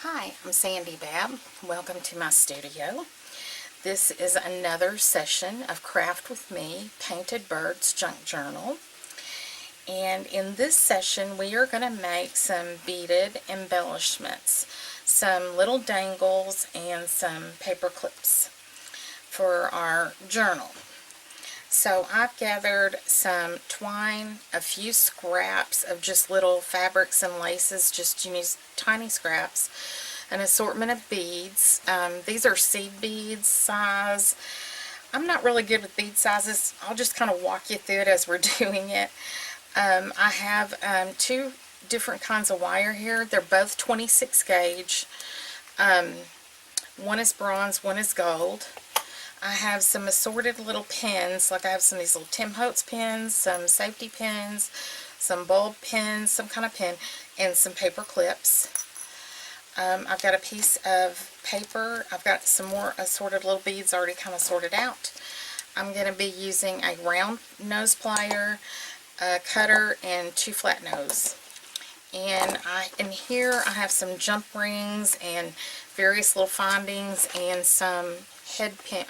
Hi, I'm Sandy Babb. Welcome to my studio. This is another session of Craft with Me, Painted Birds Junk Journal. And in this session we are going to make some beaded embellishments, some little dangles and some paper clips for our journal. So I've gathered some twine, a few scraps of just little fabrics and laces, just tiny scraps, an assortment of beads. These are seed beads size. I'm not really good with bead sizes. I'll just kind of walk you through it as we're doing it. I have two different kinds of wire here. They're both 26 gauge. One is bronze, one is gold. I have some assorted little pins, like I have some of these little Tim Holtz pins, some safety pins, some bulb pins, some kind of pin, and some paper clips. I've got a piece of paper. I've got some more assorted little beads already kind of sorted out. I'm going to be using a round nose plier, a cutter, and two flat nose. And in here I have some jump rings and various little findings and some head pins.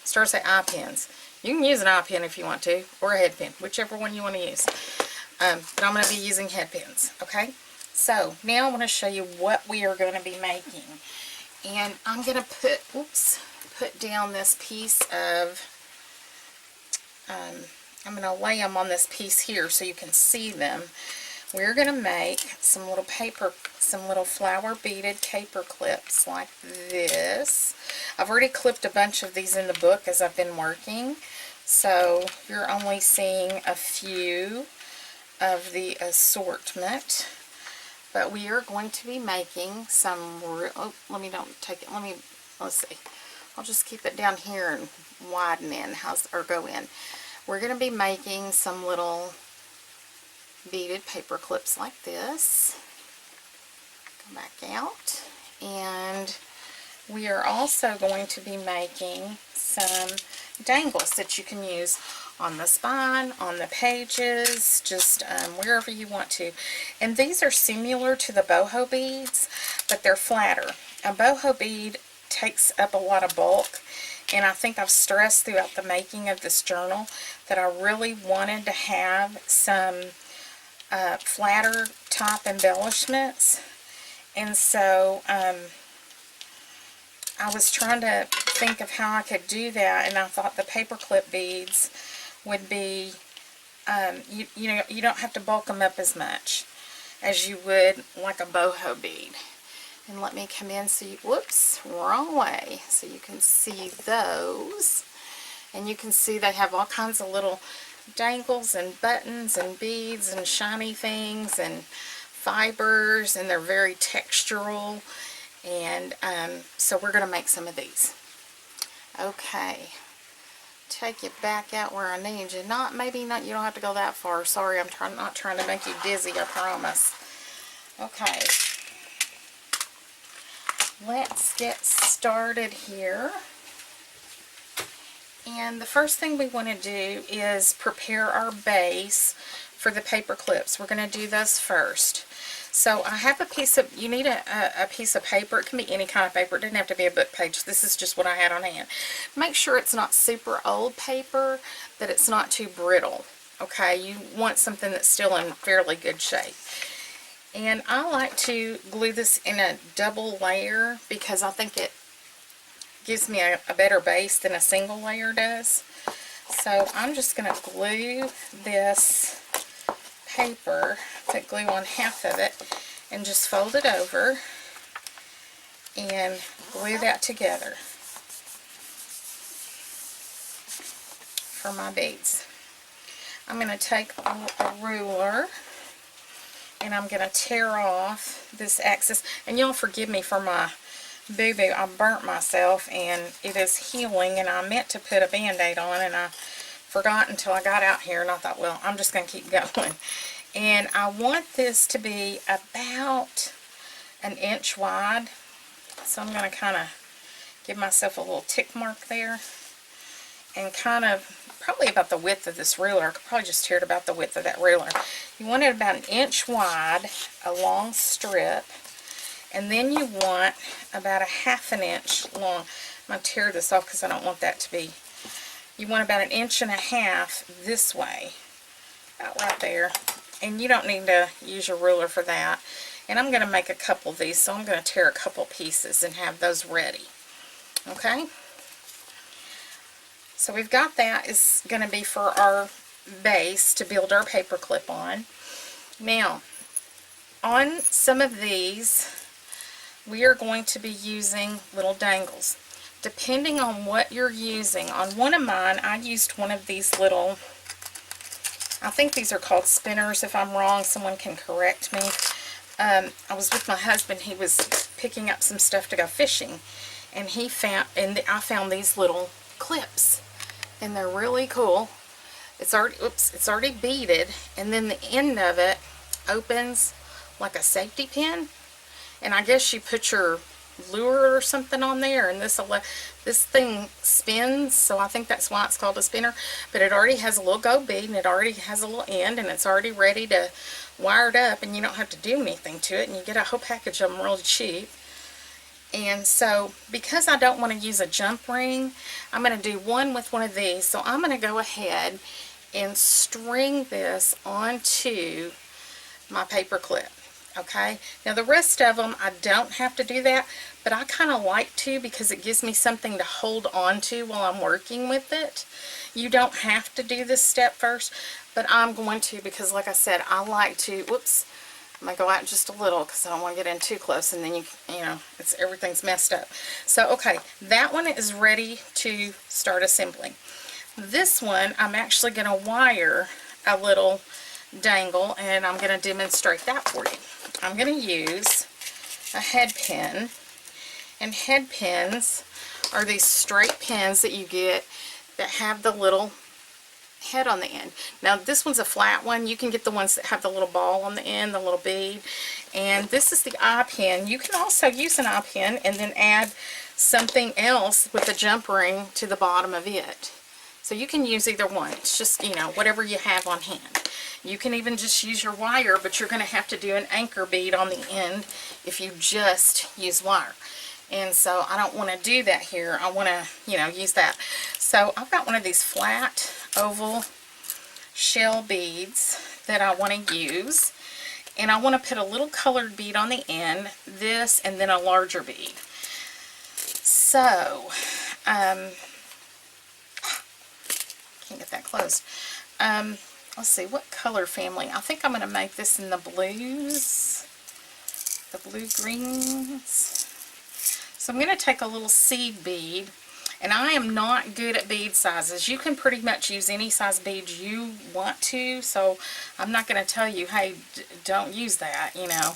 Starts to say eye pins. You can use an eye pin if you want to, or a head pin, whichever one you want to use. But I'm going to be using head pins. Okay, so now I want to show you what we are going to be making. And I'm going to put down this piece of, I'm going to lay them on this piece here so you can see them. We're going to make some little flower beaded paper clips like this. I've already clipped a bunch of these in the book as I've been working, so you're only seeing a few of the assortment. But we are going to be making some let's see. I'll just keep it down here and widen in, or go in. We're going to be making some little beaded paper clips like this. Come back out. And we are also going to be making some dangles that you can use on the spine, on the pages, just wherever you want to. And these are similar to the BOHO beads, but they're flatter. A BOHO bead takes up a lot of bulk, and I think I've stressed throughout the making of this journal that I really wanted to have some flatter top embellishments. And so I was trying to think of how I could do that, and I thought the paperclip beads would be, you don't have to bulk them up as much as you would like a BOHO bead. And let me come in so you, whoops, wrong way, so you can see those. And you can see they have all kinds of little dangles and buttons and beads and shiny things and fibers, and they're very textural. And so we're going to make some of these. Okay, take you back out where I need you. Maybe not. You don't have to go that far. Sorry, I'm not trying to make you dizzy, I promise. Okay, let's get started here. And the first thing we want to do is prepare our base for the paper clips. We're going to do those first. So I have a piece of, you need a piece of paper. It can be any kind of paper. It doesn't have to be a book page. This is just what I had on hand. Make sure it's not super old paper, that it's not too brittle. Okay, you want something that's still in fairly good shape. And I like to glue this in a double layer because I think it gives me a better base than a single layer does. So I'm just going to glue this paper, put glue on half of it, and just fold it over and glue that together for my beads. I'm going to take a ruler and I'm going to tear off this excess. And you'll forgive me for my boo-boo. I burnt myself and it is healing, and I meant to put a band-aid on and I forgot until I got out here, and I thought, well, I'm just going to keep going. And I want this to be about an inch wide, so I'm going to kind of give myself a little tick mark there and kind of probably about the width of this ruler. I could probably just tear it about the width of that ruler. You want it about 1 inch wide, a long strip, and then you want about a 1/2 inch long. I'm going to tear this off because I don't want that to be. You want about 1.5 inches this way, about right there. And you don't need to use your ruler for that. And I'm going to make a couple of these, so I'm going to tear a couple pieces and have those ready. Okay? So we've got that. Is going to be for our base to build our paper clip on. Now, on some of these, we are going to be using little dangles. Depending on what you're using. On one of mine, I used one of these little, I think these are called spinners. If I'm wrong, someone can correct me. I was with my husband. He was picking up some stuff to go fishing, and I found these little clips, and they're really cool. It's already beaded, and then the end of it opens like a safety pin, and I guess you put your lure or something on there, and this thing spins, so I think that's why it's called a spinner. But it already has a little go bead, and it already has a little end, and it's already ready to wire it up, and you don't have to do anything to it, and you get a whole package of them really cheap. And so because I don't want to use a jump ring, I'm going to do one with one of these. So I'm going to go ahead and string this onto my paper clip. Okay, now the rest of them I don't have to do that, but I kind of like to because it gives me something to hold on to while I'm working with it. You don't have to do this step first, but I'm going to because, like I said, I like to, whoops, I'm going to go out just a little because I don't want to get in too close, and then you know, everything's messed up. So, okay, that one is ready to start assembling. This one, I'm actually going to wire a little dangle, and I'm going to demonstrate that for you. I'm going to use a head pin, and head pins are these straight pins that you get that have the little head on the end. Now this one's a flat one. You can get the ones that have the little ball on the end, the little bead, and this is the eye pin. You can also use an eye pin and then add something else with a jump ring to the bottom of it. So you can use either one. It's just, you know, whatever you have on hand. You can even just use your wire, but you're going to have to do an anchor bead on the end if you just use wire. And so I don't want to do that here. I want to, you know, use that. So I've got one of these flat oval shell beads that I want to use. And I want to put a little colored bead on the end, this, and then a larger bead. So, can't get that closed. Let's see, what color family? I think I'm going to make this in the blues, the blue greens. So I'm going to take a little seed bead, and I am not good at bead sizes. You can pretty much use any size bead you want to, so I'm not going to tell you, hey, don't use that, you know.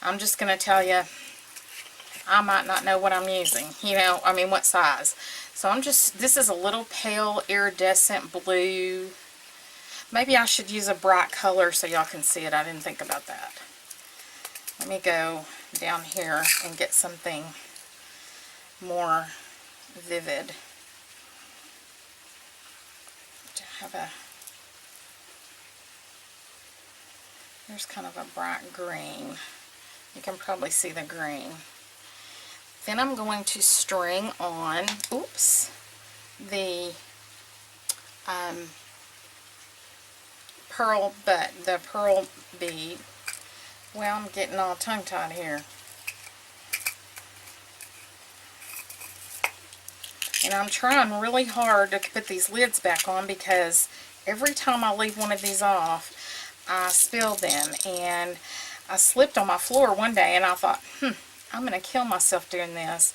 I'm just going to tell you, I might not know what I'm using, you know, I mean, what size. So I'm just, this is a little pale iridescent blue. Maybe I should use a bright color so y'all can see it. I didn't think about that. Let me go down here and get something more vivid. To have a, there's kind of a bright green. You can probably see the green. Then I'm going to string on, oops, the pearl bead. Well, I'm getting all tongue-tied here. And I'm trying really hard to put these lids back on because every time I leave one of these off, I spill them. And I slipped on my floor one day and I thought, I'm going to kill myself doing this.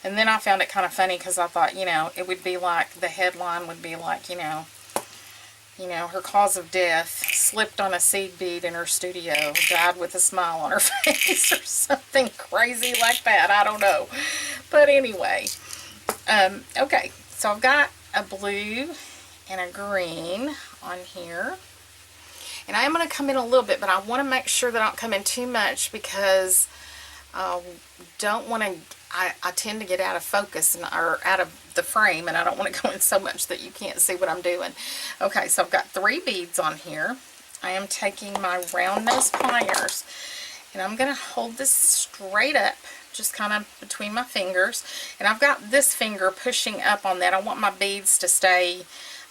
And then I found it kind of funny because I thought, you know, it would be like, the headline would be like, you know, her cause of death, slipped on a seed bead in her studio, died with a smile on her face, or something crazy like that. I don't know. But anyway, okay, so I've got a blue and a green on here. And I am going to come in a little bit, but I want to make sure that I don't come in too much because I don't want to, I tend to get out of focus or out of the frame, and I don't want to go in so much that you can't see what I'm doing. Okay, so I've got 3 beads on here. I am taking my round nose pliers, and I'm going to hold this straight up, just kind of between my fingers. And I've got this finger pushing up on that. I want my beads to stay,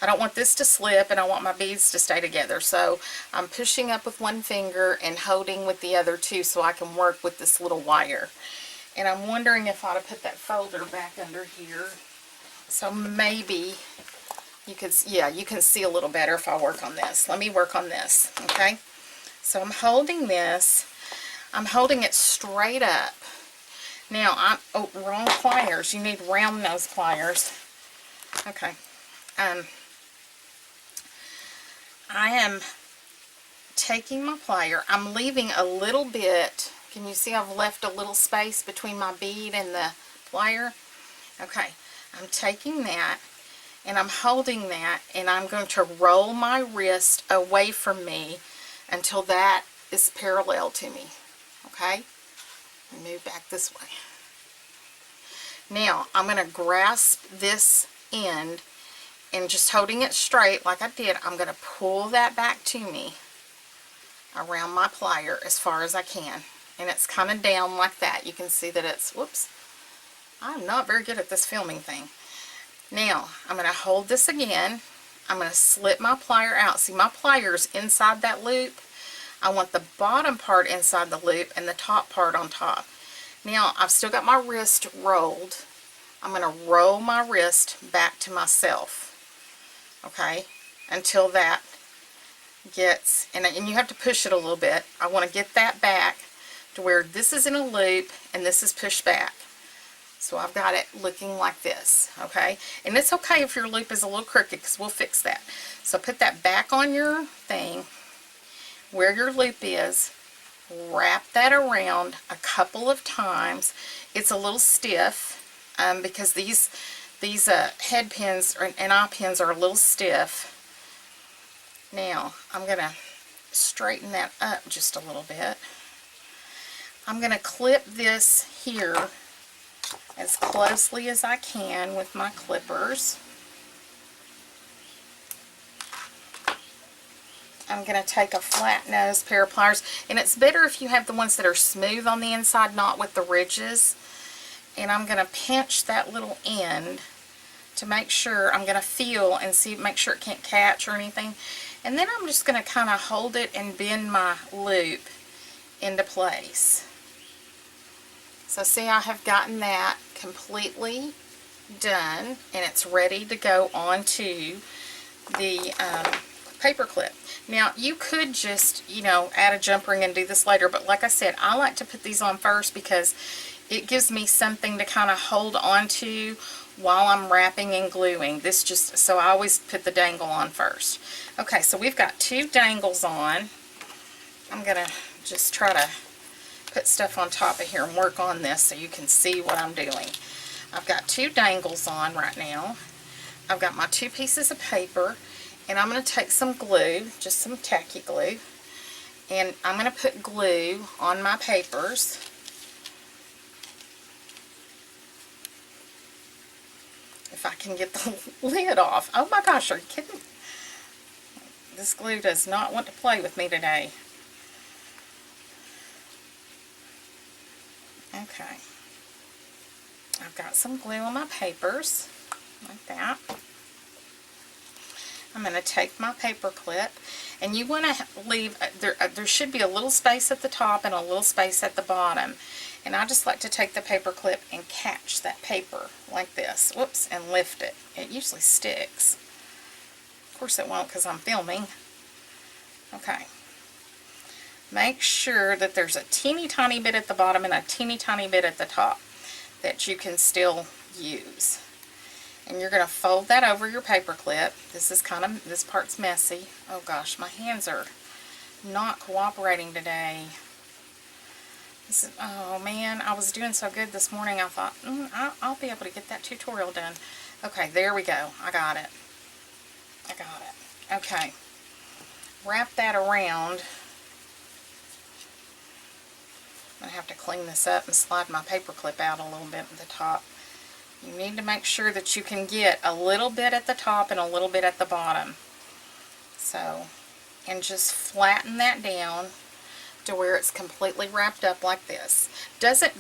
I don't want this to slip, and I want my beads to stay together. So I'm pushing up with one finger and holding with the other two so I can work with this little wire. And I'm wondering if I ought to put that folder back under here. So maybe you could, yeah, you can see a little better if I work on this. Let me work on this, okay? So I'm holding this. I'm holding it straight up. Now, oh, wrong pliers. You need round nose pliers. Okay. I am taking my plier. I'm leaving a little bit. Can you see I've left a little space between my bead and the plier? Okay. I'm taking that, and I'm holding that, and I'm going to roll my wrist away from me until that is parallel to me. Okay? Move back this way. Now, I'm going to grasp this end, and just holding it straight like I did, I'm going to pull that back to me around my plier as far as I can. And it's kind of down like that. You can see that it's, whoops, I'm not very good at this filming thing. Now, I'm going to hold this again. I'm going to slip my plier out. See, my plier's inside that loop. I want the bottom part inside the loop and the top part on top. Now, I've still got my wrist rolled. I'm going to roll my wrist back to myself, okay, until that gets, and you have to push it a little bit. I want to get that back to where this is in a loop and this is pushed back. So I've got it looking like this, okay? And it's okay if your loop is a little crooked, because we'll fix that. So put that back on your thing where your loop is. Wrap that around a couple of times. It's a little stiff because these head pins and eye pins are a little stiff. Now I'm going to straighten that up just a little bit. I'm going to clip this here as closely as I can with my clippers. I'm going to take a flat nose pair of pliers, and it's better if you have the ones that are smooth on the inside, not with the ridges. And I'm going to pinch that little end to make sure, I'm going to feel and see, make sure it can't catch or anything. And then I'm just going to kind of hold it and bend my loop into place. So see, I have gotten that completely done, and it's ready to go onto the paper clip. Now, you could just, you know, add a jump ring and do this later, but like I said, I like to put these on first because it gives me something to kind of hold on to while I'm wrapping and gluing. This just, so I always put the dangle on first. Okay, so we've got 2 dangles on. I'm going to just try to put stuff on top of here and work on this so you can see what I'm doing. I've got 2 dangles on right now. I've got my 2 pieces of paper, and I'm going to take some glue, just some tacky glue, and I'm going to put glue on my papers. If I can get the lid off. Oh my gosh, are you kidding? This glue does not want to play with me today. Okay. I've got some glue on my papers, like that. I'm going to take my paper clip, and you want to leave, there should be a little space at the top and a little space at the bottom. And I just like to take the paper clip and catch that paper like this. Whoops, and lift it. It usually sticks. Of course it won't because I'm filming. Okay. Make sure that there's a teeny tiny bit at the bottom and a teeny tiny bit at the top that you can still use. And you're going to fold that over your paper clip. This part's messy. Oh gosh, my hands are not cooperating today. Oh man, I was doing so good this morning, I thought, I'll be able to get that tutorial done. Okay, there we go. I got it. Okay. Wrap that around I'm going to have to clean this up and slide my paper clip out a little bit at the top. You need to make sure that you can get a little bit at the top and a little bit at the bottom. So, and just flatten that down to where it's completely wrapped up like this.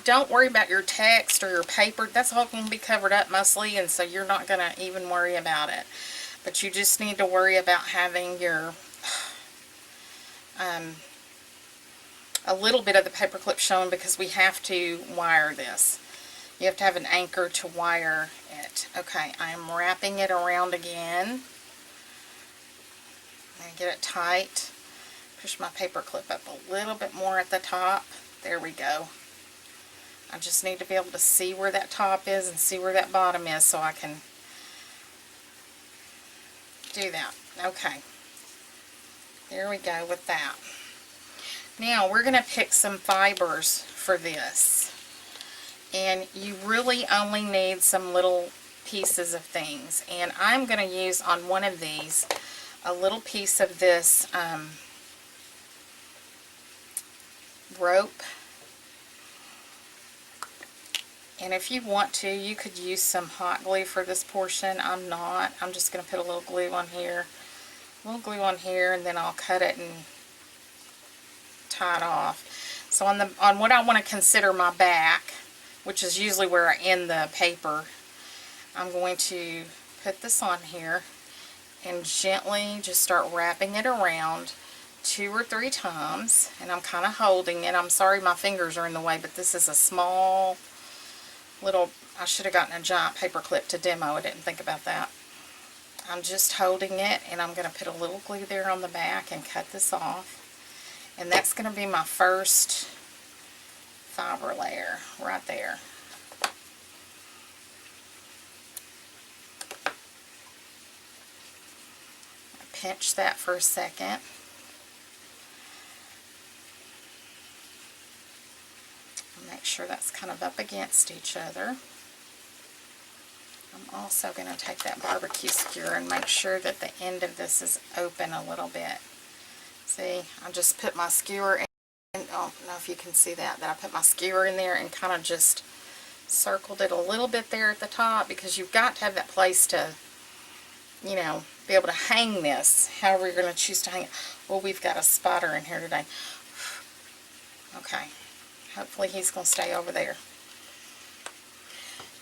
Don't worry about your text or your paper. That's all going to be covered up mostly, and so you're not going to even worry about it. But you just need to worry about having your a little bit of the paper clip shown, because we have to wire this. You have to have an anchor to wire it. Okay, I'm wrapping it around again. I'm going to get it tight. Push my paper clip up a little bit more at the top. There we go. I just need to be able to see where that top is and see where that bottom is so I can do that. Okay. There we go with that. Now we're going to pick some fibers for this. And you really only need some little pieces of things. And I'm going to use on one of these a little piece of this rope. And if you want to, you could use some hot glue for this portion. I'm not. I'm just going to put a little glue on here. A little glue on here, and then I'll cut it and tie it off. So on what I want to consider my back, which is usually where I end the paper, I'm going to put this on here and gently just start wrapping it around 2 or 3 times, and I'm kind of holding it. I'm sorry my fingers are in the way, but this is a small little, I should have gotten a giant paper clip to demo. I didn't think about that. I'm just holding it, and I'm going to put a little glue there on the back and cut this off. And that's going to be my first fiber layer right there. Pinch that for a second. Make sure that's kind of up against each other. I'm also going to take that barbecue skewer and make sure that the end of this is open a little bit. See, I just put my skewer in, I don't know if you can see that I put my skewer in there and kind of just circled it a little bit there at the top, because you've got to have that place to, you know, be able to hang this, however you're going to choose to hang it. Well, we've got a spotter in here today. Okay, hopefully he's going to stay over there.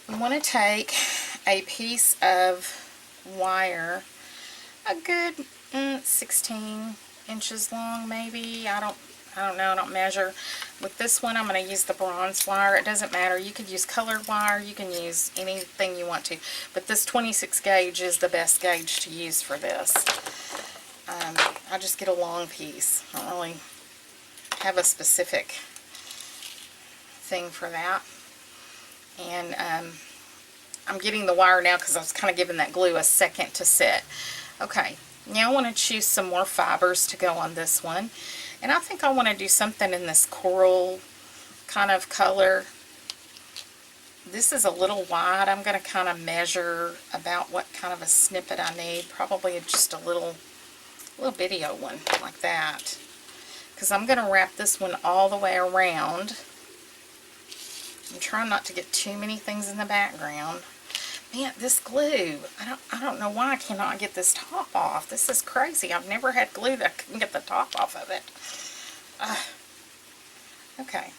You want to take a piece of wire, a good 16 inches long maybe. I don't know, I don't measure. With this one I'm going to use the bronze wire. It doesn't matter, you could use colored wire, you can use anything you want to, but this 26 gauge is the best gauge to use for this. I just get a long piece. I don't really have a specific thing for that. And I'm getting the wire now because I was kind of giving that glue a second to set. Okay, now I want to choose some more fibers to go on this one. And I think I want to do something in this coral kind of color. This is a little wide. I'm going to kind of measure about what kind of a snippet I need. Probably just a little bitty one like that. Because I'm going to wrap this one all the way around. I'm trying not to get too many things in the background. Man, this glue, I don't know why I cannot get this top off. This is crazy. I've never had glue that I couldn't get the top off of it. Okay.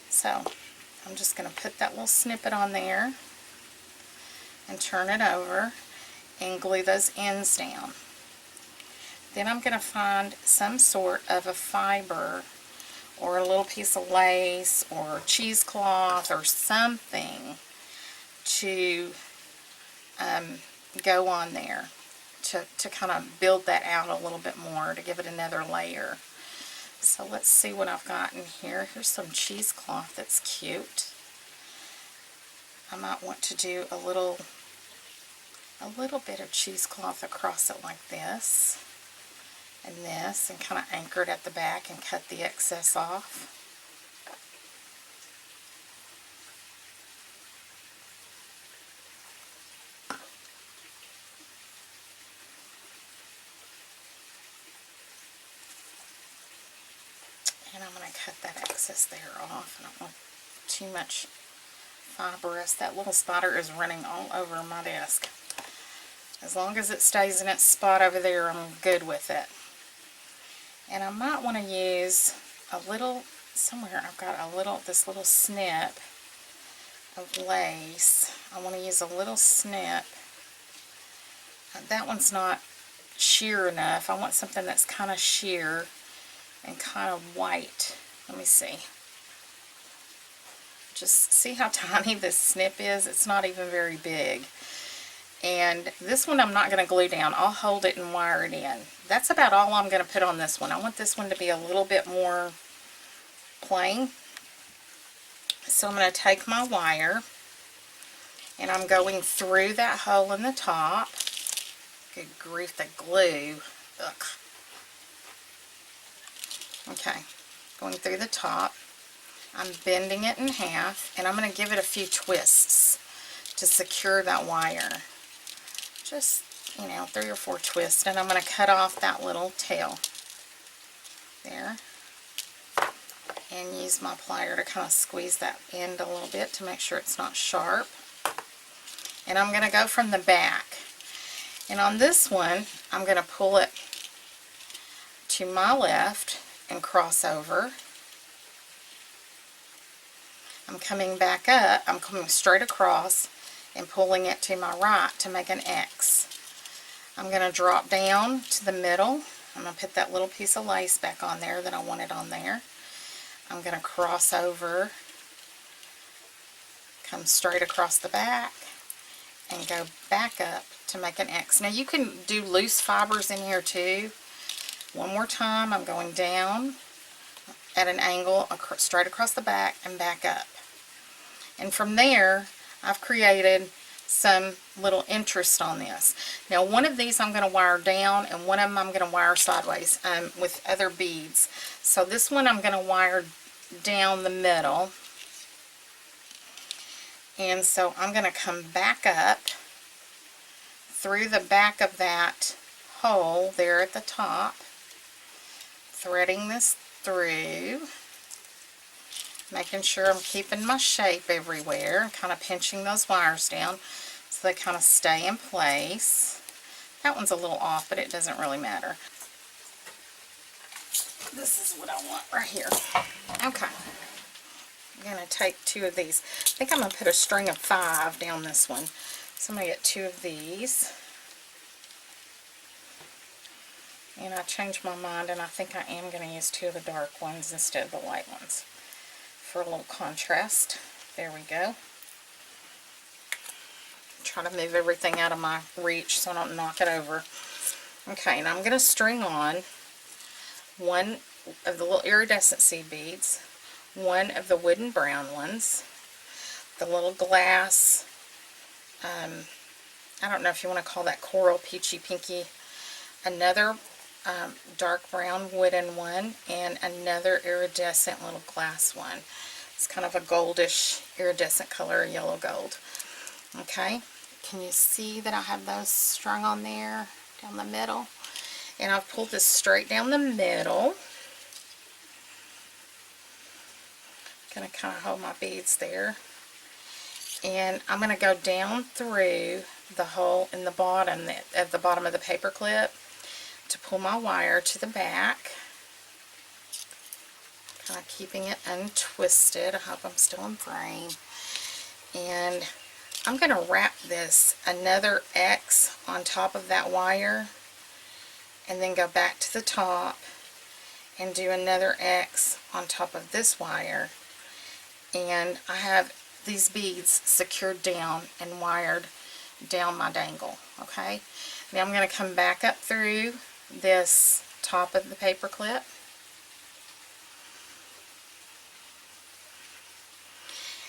So, I'm just going to put that little snippet on there and turn it over and glue those ends down. Then I'm going to find some sort of a fiber or a little piece of lace or cheesecloth or something to go on there to kind of build that out a little bit more, to give it another layer. So let's see what I've got in here. Here's some cheesecloth that's cute. I might want to do a little bit of cheesecloth across it like this and this, and kind of anchor it at the back and cut the excess off. And I'm going to cut that excess there off. I don't want too much fibrous. That little spider is running all over my desk. As long as it stays in its spot over there, I'm good with it. And I might want to use a little, somewhere I've got this little snip of lace. I want to use a little snip. That one's not sheer enough. I want something that's kind of sheer and kind of white. Let me see. Just see how tiny this snip is? It's not even very big. And this one I'm not going to glue down. I'll hold it and wire it in. That's about all I'm going to put on this one. I want this one to be a little bit more plain. So I'm going to take my wire and I'm going through that hole in the top. Good grief, the glue. Ugh. Okay, going through the top. I'm bending it in half and I'm going to give it a few twists to secure that wire. Just, 3 or 4 twists, and I'm going to cut off that little tail there and use my plier to kind of squeeze that end a little bit to make sure it's not sharp. And I'm going to go from the back, and on this one I'm going to pull it to my left and cross over. I'm coming back up, I'm coming straight across and pulling it to my right to make an X. I'm going to drop down to the middle. I'm going to put that little piece of lace back on there that I wanted on there. I'm going to cross over, come straight across the back, and go back up to make an X. Now you can do loose fibers in here too. One more time, I'm going down at an angle straight across the back and back up. And from there, I've created some little interest on this. Now one of these I'm going to wire down and one of them I'm going to wire sideways with other beads. So this one I'm going to wire down the middle. And so I'm going to come back up through the back of that hole there at the top, threading this through, making sure I'm keeping my shape everywhere, kind of pinching those wires down so they kind of stay in place. That one's a little off, but it doesn't really matter. This is what I want right here. Okay. I'm going to take 2 of these. I think I'm going to put a string of 5 down this one. So I'm going to get 2 of these. And I changed my mind, and I think I am going to use 2 of the dark ones instead of the light ones for a little contrast. There we go. Try to move everything out of my reach so I don't knock it over. Okay, and I'm going to string on 1 of the little iridescent seed beads, 1 of the wooden brown ones, the little glass, I don't know if you want to call that coral, peachy, pinky, another dark brown wooden one, and another iridescent little glass one. It's kind of a goldish iridescent color, yellow gold. Okay, can you see that I have those strung on there down the middle? And I've pulled this straight down the middle. Going to kind of hold my beads there. And I'm going to go down through the hole in the bottom, at the bottom of the paper clip, to pull my wire to the back, kind of keeping it untwisted. I hope I'm still in frame. And I'm going to wrap this another X on top of that wire, and then go back to the top and do another X on top of this wire. And I have these beads secured down and wired down my dangle. Okay, now I'm going to come back up through this top of the paper clip,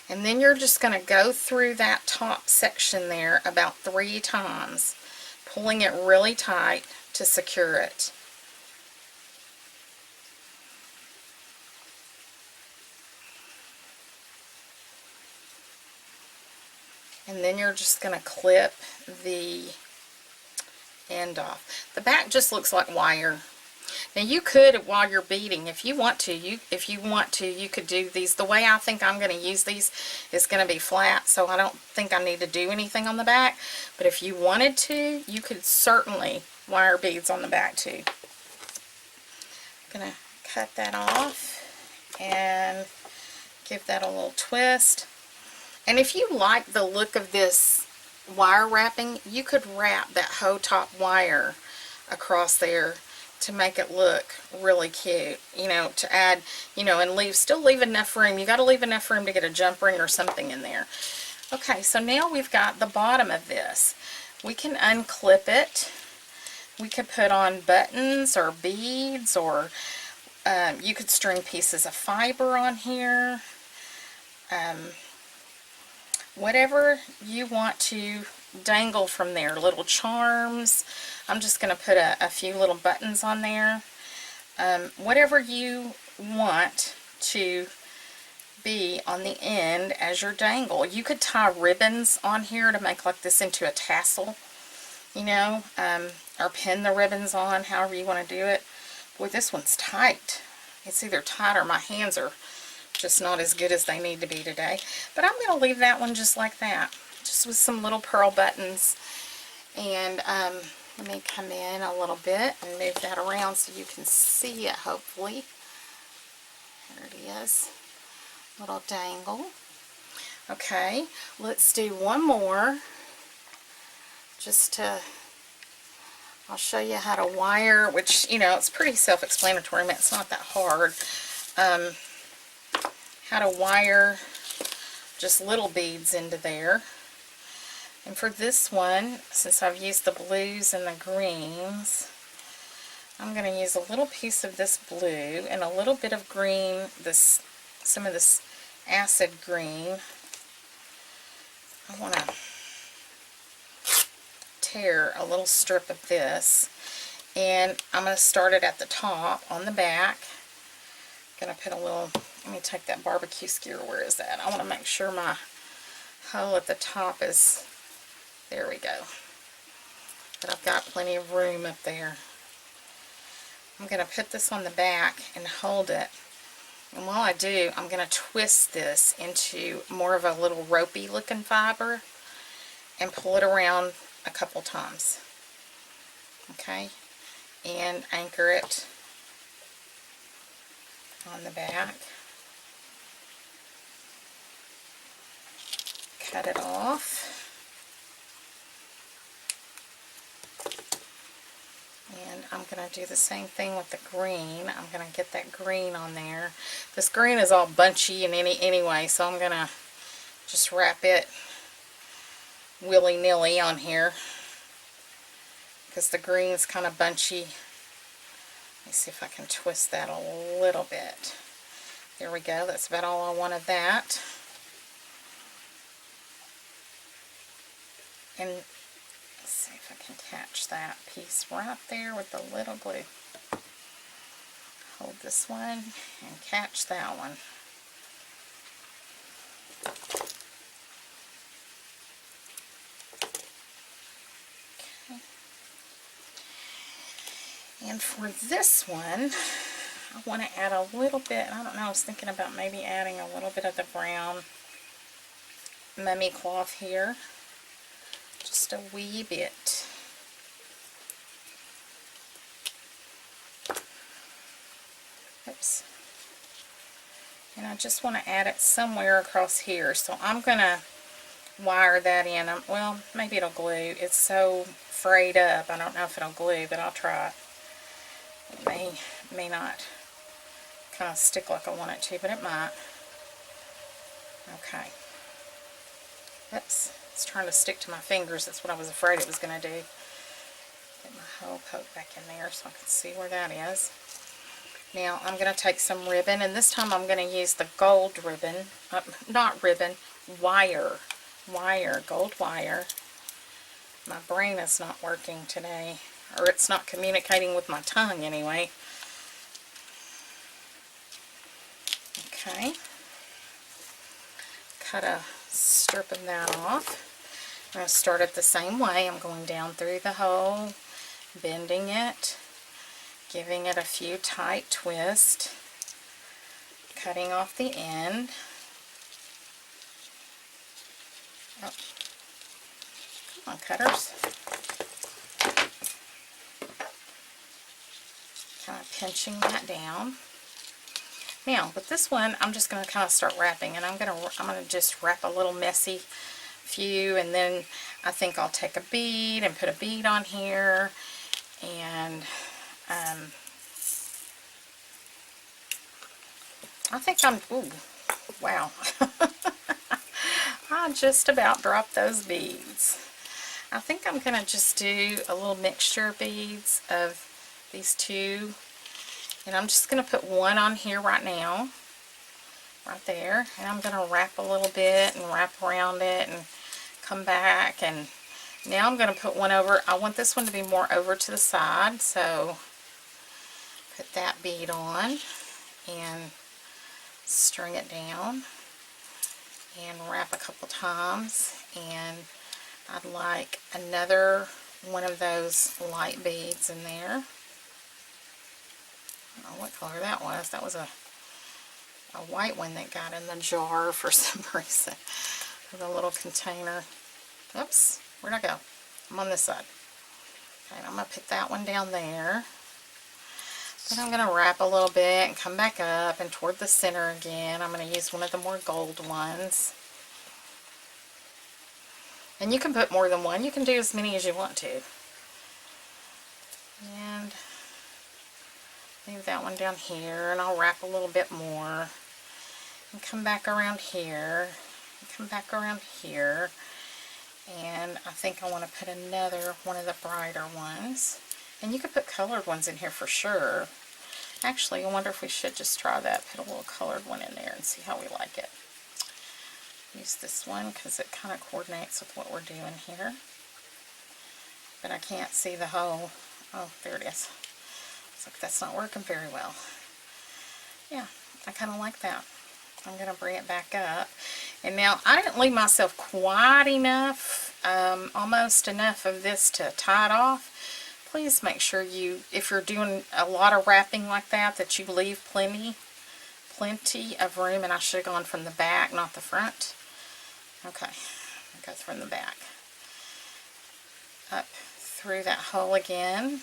and then you're just going to go through that top section there about 3 times, pulling it really tight to secure it. And then you're just going to clip the end off. The back just looks like wire. Now you could, while you're beading, if you want to, you could do these. The way I think I'm going to use these is going to be flat, so I don't think I need to do anything on the back. But if you wanted to, you could certainly wire beads on the back too. I'm going to cut that off and give that a little twist. And if you like the look of this wire wrapping, you could wrap that hoe top wire across there to make it look really cute, you know, to add, you know, and still leave enough room. You got to leave enough room to get a jump ring or something in there. Okay, so now we've got the bottom of this. We can unclip it. We could put on buttons or beads, or you could string pieces of fiber on here. Whatever you want to dangle from there, little charms. I'm just going to put a few little buttons on there. Whatever you want to be on the end as your dangle. You could tie ribbons on here to make like this into a tassel, you know, or pin the ribbons on, however you want to do it. Boy, this one's tight. It's either tight or my hands are just not as good as they need to be today. But I'm going to leave that one just like that, just with some little pearl buttons. And let me come in a little bit and move that around so you can see it, hopefully. There it is. Little dangle. Okay, let's do one more. I'll show you how to wire, which, you know, it's pretty self-explanatory. I mean, it's not that hard. How to wire just little beads into there. And for this one, since I've used the blues and the greens, I'm going to use a little piece of this blue and a little bit of green, some of this acid green. I want to tear a little strip of this, and I'm going to start it at the top on the back. I'm going to put a little, let me take that barbecue skewer, where is that? I want to make sure my hole at the top is, there we go. But I've got plenty of room up there. I'm going to put this on the back and hold it. And while I do, I'm going to twist this into more of a little ropey looking fiber and pull it around a couple times. Okay? And anchor it on the back. Cut it off. And I'm going to do the same thing with the green. I'm going to get that green on there. This green is all bunchy and anyway, so I'm going to just wrap it willy-nilly on here because the green's kind of bunchy. Let me see if I can twist that a little bit. There we go. That's about all I want of that. And let's see if I can catch that piece right there with the little glue. Hold this one and catch that one. Okay. And for this one, I want to add a little bit, I don't know, I was thinking about maybe adding a little bit of the brown mummy cloth here. Just a wee bit. Oops. And I just want to add it somewhere across here. So I'm going to wire that in. Well, maybe it'll glue. It's so frayed up. I don't know if it'll glue, but I'll try it. It may not kind of stick like I want it to, but it might. Okay. Oops. It's trying to stick to my fingers. That's what I was afraid it was going to do. Get my hole poked back in there so I can see where that is. Now I'm going to take some ribbon, and this time I'm going to use the gold ribbon. Not ribbon, wire. Gold wire. My brain is not working today. Or it's not communicating with my tongue anyway. Okay. Cut a strip of that off. I'm going to start it the same way. I'm going down through the hole, bending it, giving it a few tight twists, cutting off the end. Oh. Come on, cutters. Kind of pinching that down. Now, with this one, I'm just going to kind of start wrapping, and I'm going to just wrap a little messy few, and then I think I'll take a bead and put a bead on here, and I think ooh, wow. I just about dropped those beads. I think I'm going to just do a little mixture of beads of these two, and I'm just going to put one on here right now, right there, and I'm going to wrap a little bit and wrap around it and come back, and now I'm going to put one over. I want this one to be more over to the side, so put that bead on and string it down and wrap a couple times, and I'd like another one of those light beads in there. I don't know what color that was. That was a white one that got in the jar for some reason. The little container. Oops, where'd I go? I'm on this side. Okay, I'm going to put that one down there. Then I'm going to wrap a little bit and come back up and toward the center again. I'm going to use one of the more gold ones. And you can put more than one. You can do as many as you want to. And leave that one down here, and I'll wrap a little bit more. And come back around here. And come back around here. And I think I want to put another one of the brighter ones. And you could put colored ones in here for sure. Actually, I wonder if we should just try that. Put a little colored one in there and see how we like it. Use this one because it kind of coordinates with what we're doing here. But I can't see the hole. Oh, there it is. It's like that's not working very well. Yeah, I kind of like that. I'm going to bring it back up. And now, I didn't leave myself quite enough, almost enough of this to tie it off. Please make sure you, if you're doing a lot of wrapping like that, that you leave plenty of room. And I should have gone from the back, not the front. Okay, I'll go from the back. Up through that hole again.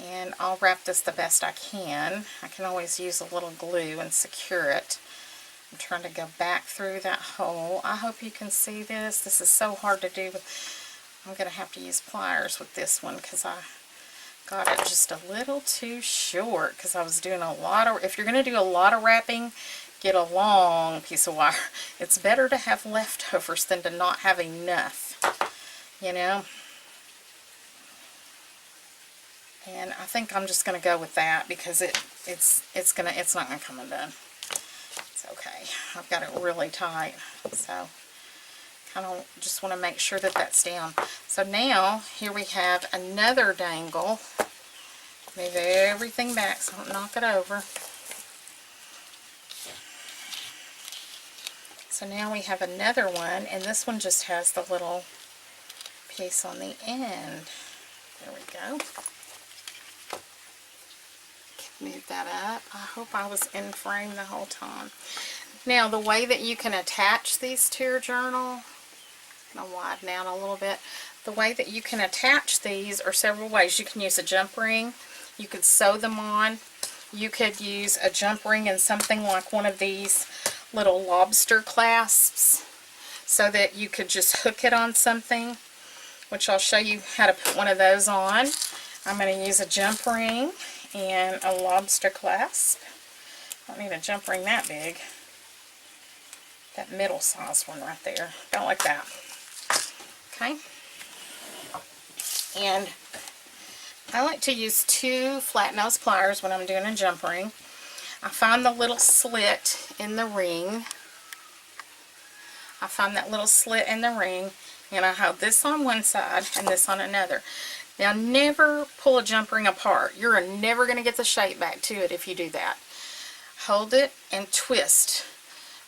And I'll wrap this the best I can. I can always use a little glue and secure it. I'm trying to go back through that hole. I hope you can see this. This is so hard to do. I'm going to have to use pliers with this one because I got it just a little too short because I was doing a lot of, if you're going to do a lot of wrapping, get a long piece of wire. It's better to have leftovers than to not have enough, you know. And I think I'm just going to go with that because it's not going to come undone. It's okay. I've got it really tight. So kind of just want to make sure that that's down. So now here we have another dangle. Move everything back so I don't knock it over. So now we have another one, and this one just has the little piece on the end. There we go. Move that up. I hope I was in frame the whole time. Now the way that you can attach these to your journal, I'm going to widen out a little bit. The way that you can attach these are several ways. You can use a jump ring. You could sew them on. You could use a jump ring and something like one of these little lobster clasps so that you could just hook it on something, which I'll show you how to put one of those on. I'm going to use a jump ring and a lobster clasp. I don't need a jump ring that big. That middle size one right there. Don't like that. Okay. And I like to use 2 flat nose pliers when I'm doing a jump ring. I find the little slit in the ring. I find that little slit in the ring, and I have this on one side and this on another. Now never pull a jump ring apart. You're never going to get the shape back to it if you do that. Hold it and twist.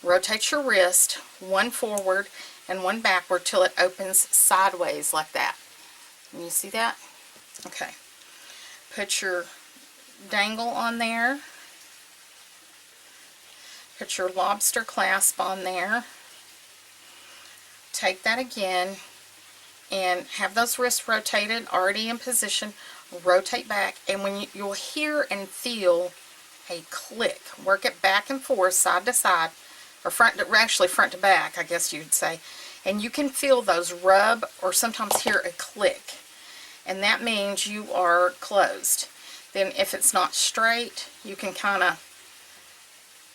Rotate your wrist, one forward and one backward till it opens sideways like that. Can you see that? Okay. Put your dangle on there. Put your lobster clasp on there. Take that again and have those wrists rotated, already in position. Rotate back, and when you'll hear and feel a click. Work it back and forth, side to side, or actually front to back, I guess you'd say. And you can feel those rub or sometimes hear a click. And that means you are closed. Then if it's not straight, you can kind of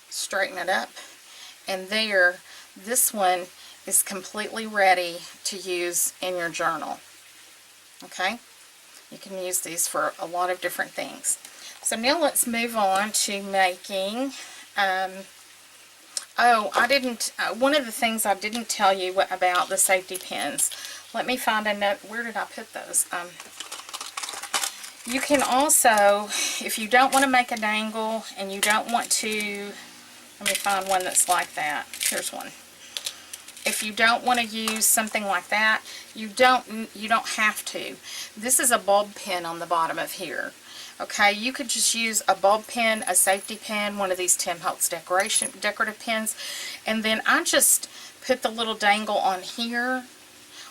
straighten it up. And there, this one is completely ready to use in your journal. Okay? You can use these for a lot of different things. So now let's move on to making, one of the things I didn't tell you about the safety pins. Let me find a note. Where did I put those? You can also, if you don't want to make a dangle and you don't want to, let me find one that's like that. Here's one. If you don't want to use something like that, you don't have to. This is a bulb pin on the bottom of here. Okay, you could just use a bulb pin, a safety pin, one of these Tim Holtz decorative pins, and then I just put the little dangle on here,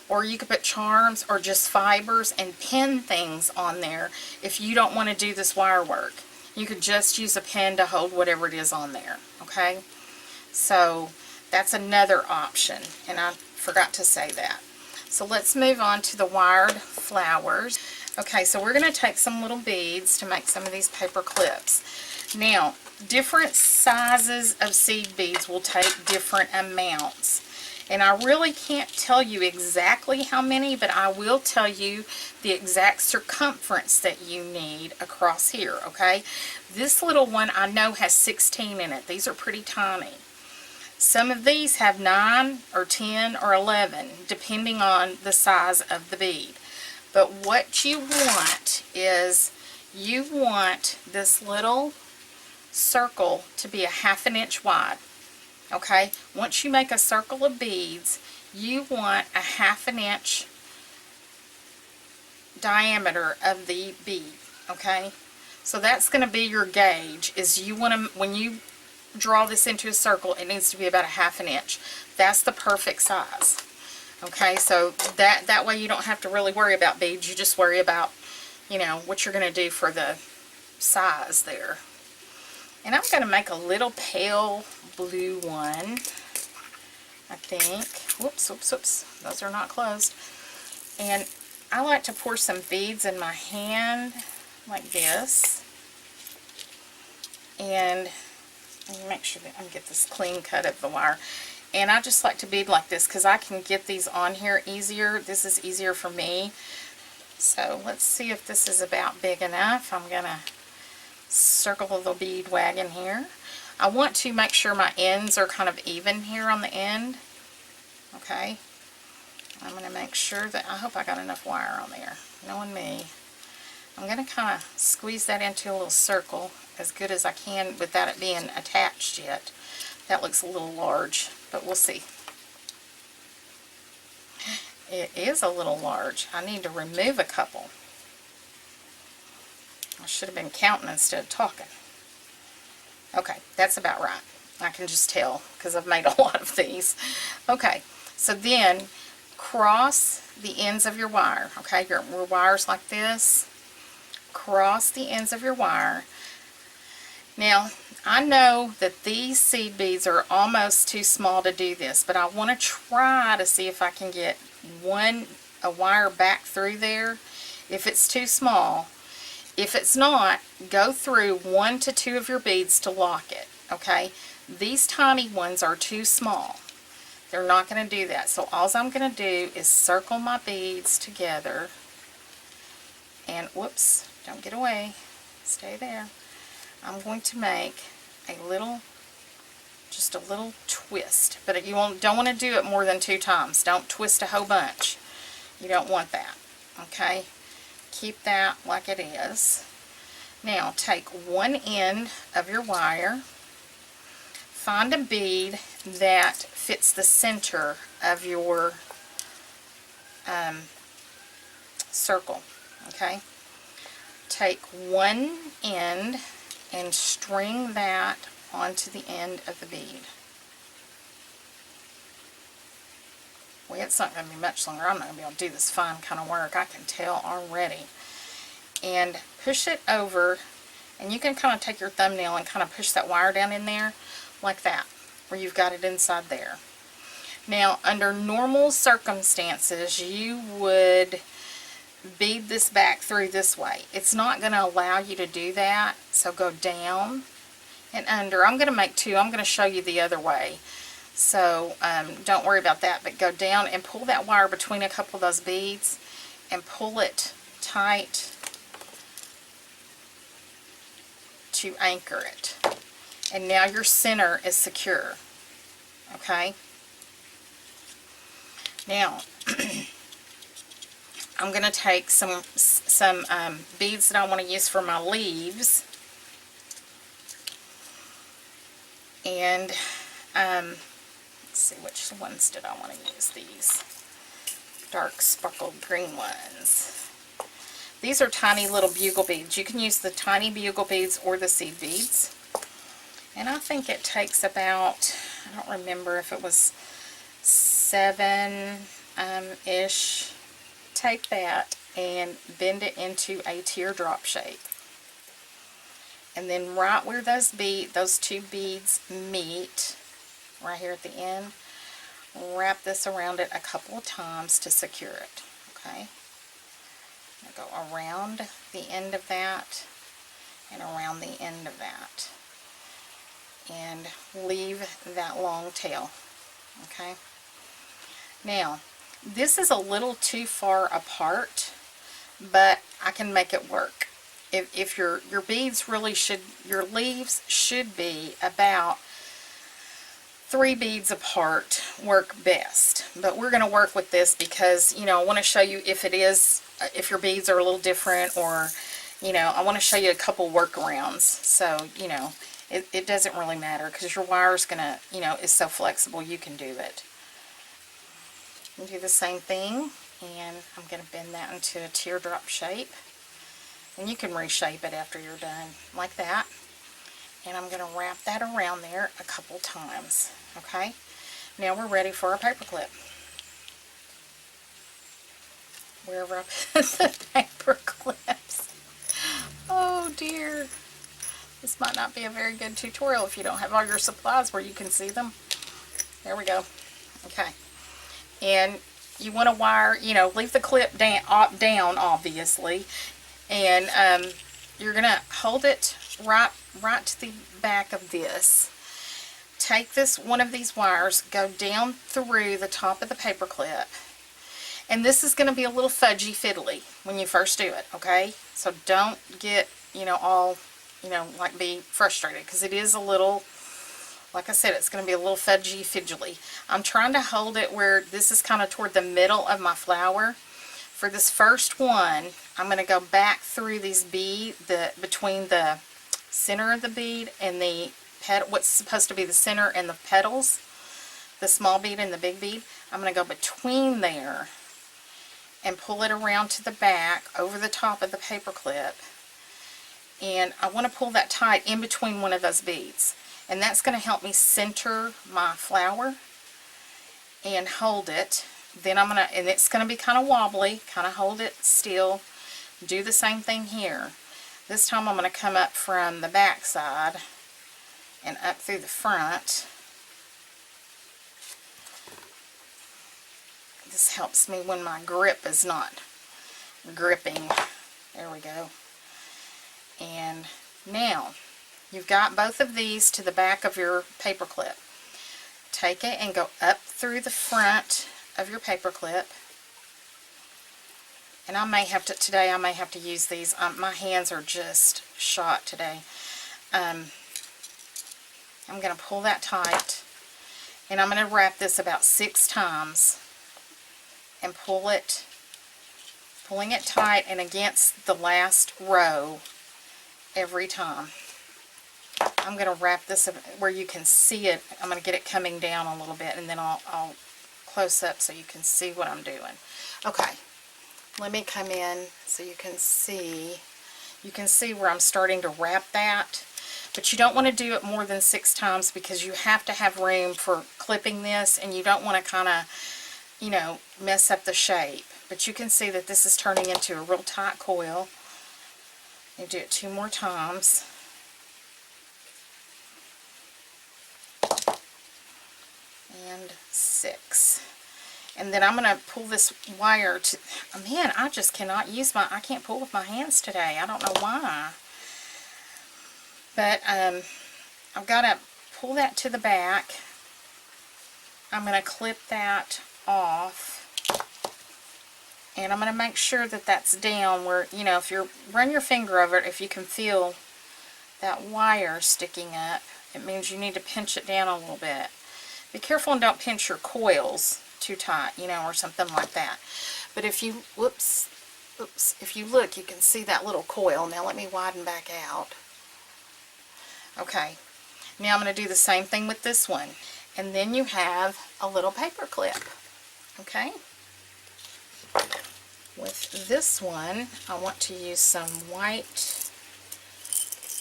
or you could put charms or just fibers and pin things on there if you don't want to do this wire work. You could just use a pin to hold whatever it is on there, okay? So that's another option, and I forgot to say that. So let's move on to the wired flowers. Okay, so we're going to take some little beads to make some of these paper clips. Now, different sizes of seed beads will take different amounts. And I really can't tell you exactly how many, but I will tell you the exact circumference that you need across here, okay? This little one I know has 16 in it. These are pretty tiny. Some of these have 9 or 10 or 11, depending on the size of the bead. But what you want is, you want this little circle to be a 1/2 inch wide. Okay? Once you make a circle of beads, you want a 1/2 inch diameter of the bead. Okay? So that's going to be your gauge, is you want to, when you draw this into a circle, it needs to be about a 1/2 inch. That's the perfect size. Okay, so that way you don't have to really worry about beads. You just worry about, you know, what you're going to do for the size there. And I'm going to make a little pale blue one, I think. Whoops, whoops, whoops. Those are not closed. And I like to pour some beads in my hand like this. And let me make sure that I get this clean cut of the wire. And I just like to bead like this because I can get these on here easier. This is easier for me. So let's see if this is about big enough. I'm going to circle the bead wagon here. I want to make sure my ends are kind of even here on the end. Okay. I'm going to make sure that, I hope I got enough wire on there. Knowing me. I'm going to kind of squeeze that into a little circle as good as I can without it being attached yet. That looks a little large, but we'll see. It is a little large. I need to remove a couple. I should have been counting instead of talking. Okay, that's about right. I can just tell because I've made a lot of these. Okay, so then cross the ends of your wire. Okay, your wire's like this. Cross the ends of your wire. Now, I know that these seed beads are almost too small to do this, but I want to try to see if I can get a wire back through there if it's too small. If it's not, go through 1 to 2 of your beads to lock it, okay? These tiny ones are too small. They're not going to do that. So all I'm going to do is circle my beads together and, whoops, don't get away, stay there. I'm going to make a little, just a little twist, but you don't want to do it more than 2 times. Don't twist a whole bunch. You don't want that, okay? Keep that like it is. Now take one end of your wire, find a bead that fits the center of your circle, okay? take one end and string that onto the end of the bead. Well, it's not going to be much longer. I'm not going to be able to do this fine kind of work. I can tell already. And push it over, and you can kind of take your thumbnail and kind of push that wire down in there like that, where you've got it inside there. Now, under normal circumstances, you would bead this back through this way. It's not going to allow you to do that, so go down and under. I'm going to make two. I'm going to show you the other way. So don't worry about that, but go down and pull that wire between a couple of those beads and pull it tight to anchor it. And now your center is secure. Okay? Now, I'm going to take some beads that I want to use for my leaves. And let's see, which ones did I want to use? These dark sparkled green ones. These are tiny little bugle beads. You can use the tiny bugle beads or the seed beads. And I think it takes about, I don't remember if it was 7-ish. Take that and bend it into a teardrop shape. And then right where those two beads meet, right here at the end, wrap this around it a couple of times to secure it. Okay? Now go around the end of that and around the end of that. And leave that long tail. Okay? Now, this is a little too far apart, but I can make it work. If your beads really should, your leaves should be about 3 beads apart, work best. But we're going to work with this because, you know, I want to show you if your beads are a little different, or, you know, I want to show you a couple workarounds. So, you know, it doesn't really matter because your wire is going to, you know, is so flexible, you can do it. And do the same thing, and I'm going to bend that into a teardrop shape. And you can reshape it after you're done, like that. And I'm going to wrap that around there a couple times. Okay? Now we're ready for our paper clip. Wherever I put the paper clips. Oh dear. This might not be a very good tutorial if you don't have all your supplies where you can see them. There we go. Okay. And you want to wire, you know, leave the clip down obviously. And you're going to hold it right to the back of this. Take one of these wires, go down through the top of the paper clip. And this is going to be a little fudgy fiddly when you first do it, okay? So don't get, you know, all, you know, like be frustrated, because it is a little, like I said, it's going to be a little fudgy fiddly. I'm trying to hold it where this is kind of toward the middle of my flower. For this first one, I'm going to go back through these between the center of the bead and the what's supposed to be the center and the petals, the small bead and the big bead. I'm going to go between there and pull it around to the back over the top of the paper clip. And I want to pull that tight in between one of those beads. And that's going to help me center my flower and hold it. Then I'm going to, and it's going to be kind of wobbly, kind of hold it still. Do the same thing here. This time I'm going to come up from the back side and up through the front. This helps me when my grip is not gripping. There we go. And now you've got both of these to the back of your paper clip. Take it and go up through the front of your paper clip. And I may have to, today I may have to use these. My hands are just shot today. I'm going to pull that tight. And I'm going to wrap this about 6 times. And pull it, pulling it tight and against the last row every time. I'm going to wrap this where you can see it. I'm going to get it coming down a little bit, and then I'll close up so you can see what I'm doing. Okay, let me come in so you can see. You can see where I'm starting to wrap that. But you don't want to do it more than 6 times because you have to have room for clipping this, and you don't want to kind of, you know, mess up the shape. But you can see that this is turning into a real tight coil. You do it 2 more times. And 6. And then I'm going to pull this wire to, man, I just cannot use my, I can't pull with my hands today. I don't know why. But I've got to pull that to the back. I'm going to clip that off. And I'm going to make sure that that's down where, you know, if you run your finger over it, if you can feel that wire sticking up, it means you need to pinch it down a little bit. Be careful and don't pinch your coils too tight, you know, or something like that. But if you, whoops, if you look, you can see that little coil. Now let me widen back out. Okay, now I'm going to do the same thing with this one. And then you have a little paper clip. Okay? With this one, I want to use some white,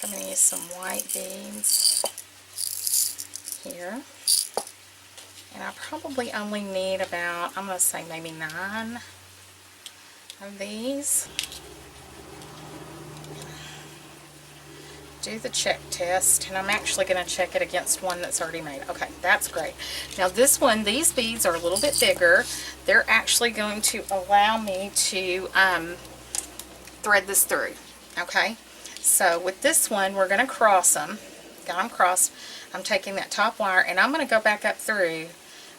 I'm going to use some white beads here. And I probably only need about, I'm going to say maybe 9 of these. Do the check test, and I'm actually going to check it against one that's already made. Okay, that's great. Now this one, these beads are a little bit bigger. They're actually going to allow me to thread this through. Okay, so with this one, we're going to cross them. Got them crossed. I'm taking that top wire, and I'm going to go back up through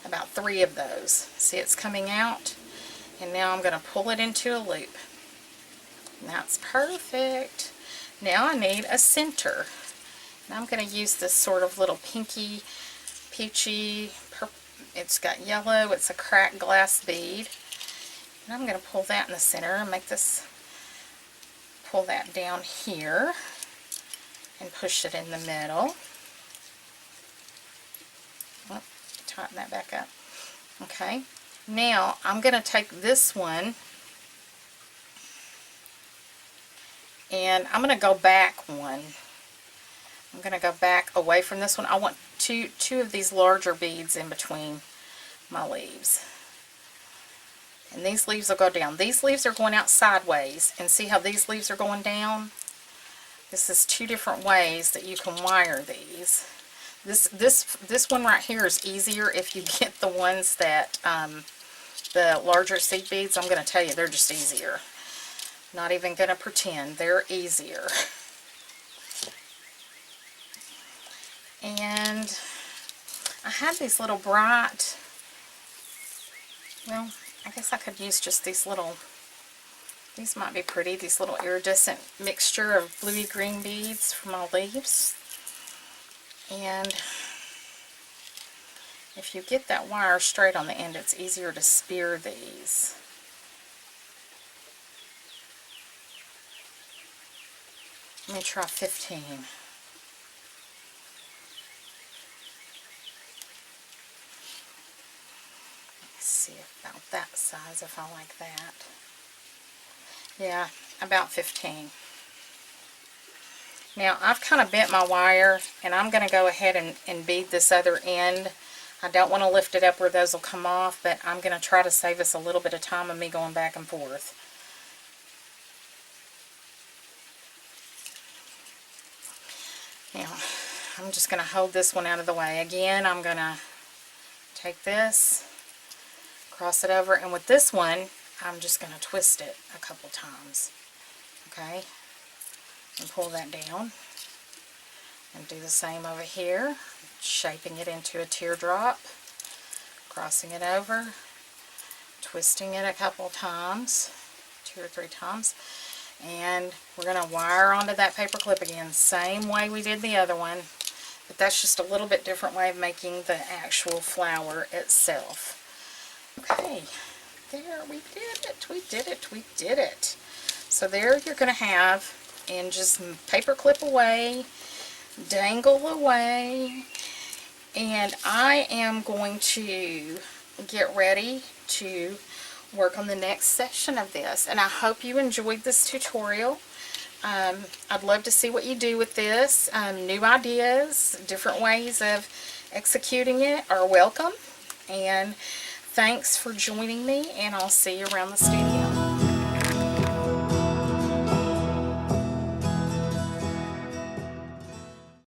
about 3 of those. See, it's coming out, and now I'm going to pull it into a loop. And that's perfect. Now I need a center. And I'm going to use this sort of little pinky, peachy, it's got yellow, it's a cracked glass bead. And I'm going to pull that in the center and make this, pull that down here and push it in the middle. Oh, tighten that back up. Okay, now I'm going to take this one and I'm going to go back one. I'm going to go back away from this one. I want two of these larger beads in between my leaves. And these leaves will go down. These leaves are going out sideways. And see how these leaves are going down? This is 2 different ways that you can wire these. This one right here is easier if you get the ones that, the larger seed beads. I'm going to tell you, they're just easier. Not even going to pretend. They're easier. And I have these little bright, well, I guess I could use just these little, these might be pretty, these little iridescent mixture of bluey green beads from my leaves. And if you get that wire straight on the end, it's easier to spear these. Let me try 15. Let's see about that size, if I like that. Yeah, about 15. Now I've kind of bent my wire, and I'm going to go ahead and bead this other end. I don't want to lift it up where those will come off, but I'm going to try to save us a little bit of time of me going back and forth. Now, I'm just going to hold this one out of the way. Again, I'm going to take this, cross it over, and with this one, I'm just going to twist it a couple times. Okay? And pull that down. And do the same over here, shaping it into a teardrop, crossing it over, twisting it a couple times, 2 or 3 times. And we're going to wire onto that paper clip again, same way we did the other one, but that's just a little bit different way of making the actual flower itself. Okay, there, we did it, we did it, we did it. So there you're going to have, and just paper clip away, dangle away, and I am going to get ready to work on the next section of this. And I hope you enjoyed this tutorial. I'd love to see what you do with this. New ideas, different ways of executing it are welcome. And thanks for joining me, and I'll see you around the studio.